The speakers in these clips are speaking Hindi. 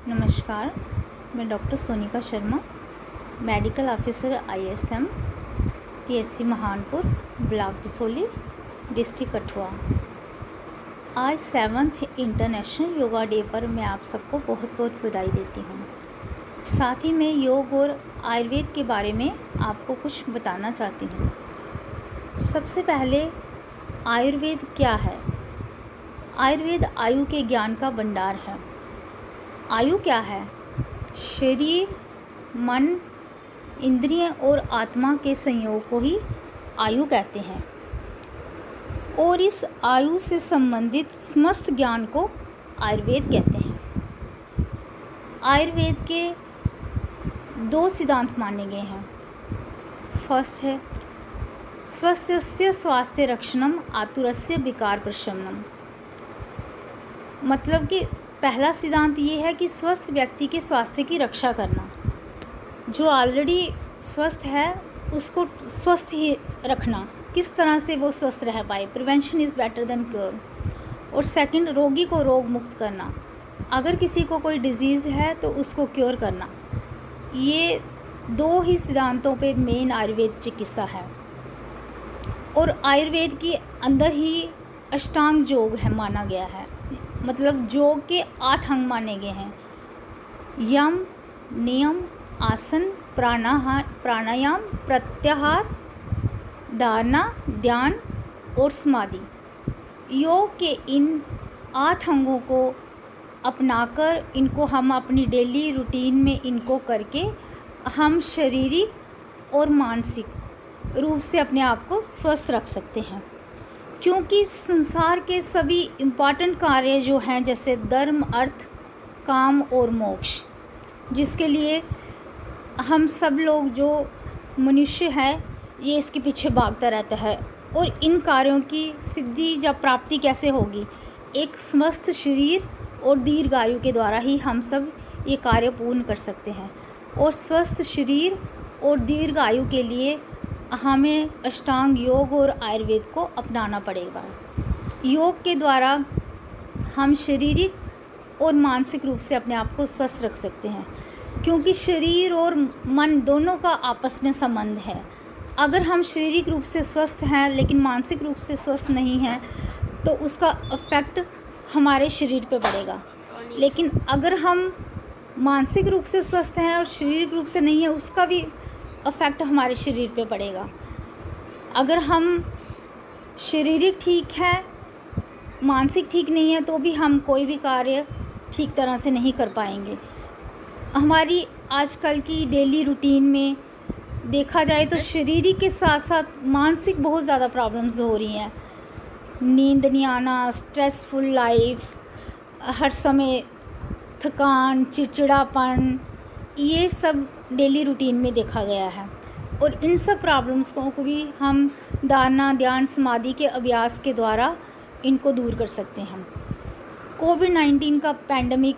नमस्कार, मैं doctor Sonika Sharma, medical officer ISM PSC Mahanpur, block Bisoli, district Kathua. आज 7th इंटरनेशनल योगा डे पर मैं आप सबको बहुत बहुत बधाई देती हूँ। साथ ही मैं योग और आयुर्वेद के बारे में आपको कुछ बताना चाहती हूँ। सबसे पहले आयुर्वेद क्या है? आयुर्वेद आयु के ज्ञान का भंडार है। आयु क्या है? शरीर, मन, इंद्रिय और आत्मा के संयोग को ही आयु कहते हैं और इस आयु से संबंधित समस्त ज्ञान को आयुर्वेद कहते हैं। आयुर्वेद के 2 सिद्धांत माने गए हैं। फर्स्ट है स्वस्थस्य स्वास्थ्य रक्षणम आतुरस्य विकार प्रशमनम। मतलब कि पहला सिद्धांत ये है कि स्वस्थ व्यक्ति के स्वास्थ्य की रक्षा करना। जो ऑलरेडी स्वस्थ है उसको स्वस्थ ही रखना, किस तरह से वो स्वस्थ रह पाए। Prevention is better than cure. और सेकंड, रोगी को रोग मुक्त करना। अगर किसी को कोई डिजीज़ है तो उसको क्योर करना। ये 2 ही सिद्धांतों पे मेन आयुर्वेद चिकित्सा है। और आयुर्वेद के अंदर ही अष्टांग योग है माना गया है। मतलब योग के 8 अंग माने गए हैं। यम, नियम, आसन, प्राणायाम, प्रत्याहार, धारणा, ध्यान और समाधि। योग के इन 8 अंगों को अपनाकर इनको हम अपनी डेली रूटीन में इनको करके हम शारीरिक और मानसिक रूप से अपने आप को स्वस्थ रख सकते हैं। क्योंकि संसार के सभी इम्पॉर्टेंट कार्य जो हैं, जैसे धर्म, अर्थ, काम और मोक्ष, जिसके लिए हम सब लोग जो मनुष्य है ये इसके पीछे भागता रहता है। और इन कार्यों की सिद्धि या प्राप्ति कैसे होगी? एक स्वस्थ शरीर और दीर्घायु के द्वारा ही हम सब ये कार्य पूर्ण कर सकते हैं। और स्वस्थ शरीर और दीर्घायु के लिए हमें अष्टांग योग और आयुर्वेद को अपनाना पड़ेगा। योग के द्वारा हम शारीरिक और मानसिक रूप से अपने आप को स्वस्थ रख सकते हैं। क्योंकि शरीर और मन दोनों का आपस में संबंध है। अगर हम शारीरिक रूप से स्वस्थ हैं लेकिन मानसिक रूप से स्वस्थ नहीं हैं तो उसका इफ़ेक्ट हमारे शरीर पे पड़ेगा। लेकिन अगर हम मानसिक रूप से स्वस्थ हैं और शारीरिक रूप से नहीं है, उसका भी इफ़ेक्ट हमारे शरीर पे पड़ेगा। अगर हम शारीरिक ठीक है, मानसिक ठीक नहीं है तो भी हम कोई भी कार्य ठीक तरह से नहीं कर पाएंगे। हमारी आजकल की डेली रूटीन में देखा जाए तो शारीरिक के साथ साथ मानसिक बहुत ज़्यादा प्रॉब्लम्स हो रही हैं। नींद नहीं आना, स्ट्रेसफुल लाइफ, हर समय थकान, चिड़चिड़ापन, ये सब डेली रूटीन में देखा गया है। और इन सब प्रॉब्लम्स को भी हम धारणा, ध्यान, समाधि के अभ्यास के द्वारा इनको दूर कर सकते हैं। कोविड-19 का पैंडमिक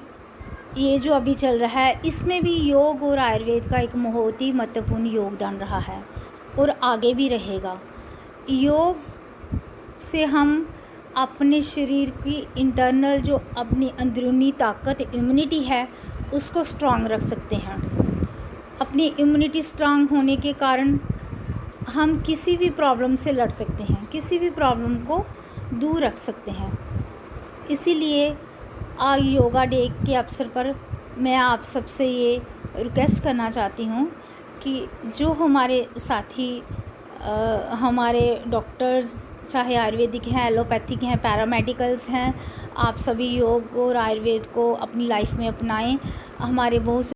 ये जो अभी चल रहा है, इसमें भी योग और आयुर्वेद का एक बहुत ही महत्वपूर्ण योगदान रहा है और आगे भी रहेगा। योग से हम अपने शरीर की इंटरनल जो अपनी अंदरूनी ताकत, इम्यूनिटी है, उसको स्ट्रांग रख सकते हैं। अपनी इम्यूनिटी स्ट्रांग होने के कारण हम किसी भी प्रॉब्लम से लड़ सकते हैं, किसी भी प्रॉब्लम को दूर रख सकते हैं। इसीलिए आज योगा डे के अवसर पर मैं आप सबसे ये रिक्वेस्ट करना चाहती हूँ कि जो हमारे साथी हमारे डॉक्टर्स, चाहे आयुर्वेदिक हैं, एलोपैथिक हैं, पैरामेडिकल्स हैं, आप सभी योग और आयुर्वेद को अपनी लाइफ में अपनाएं। हमारे बहुत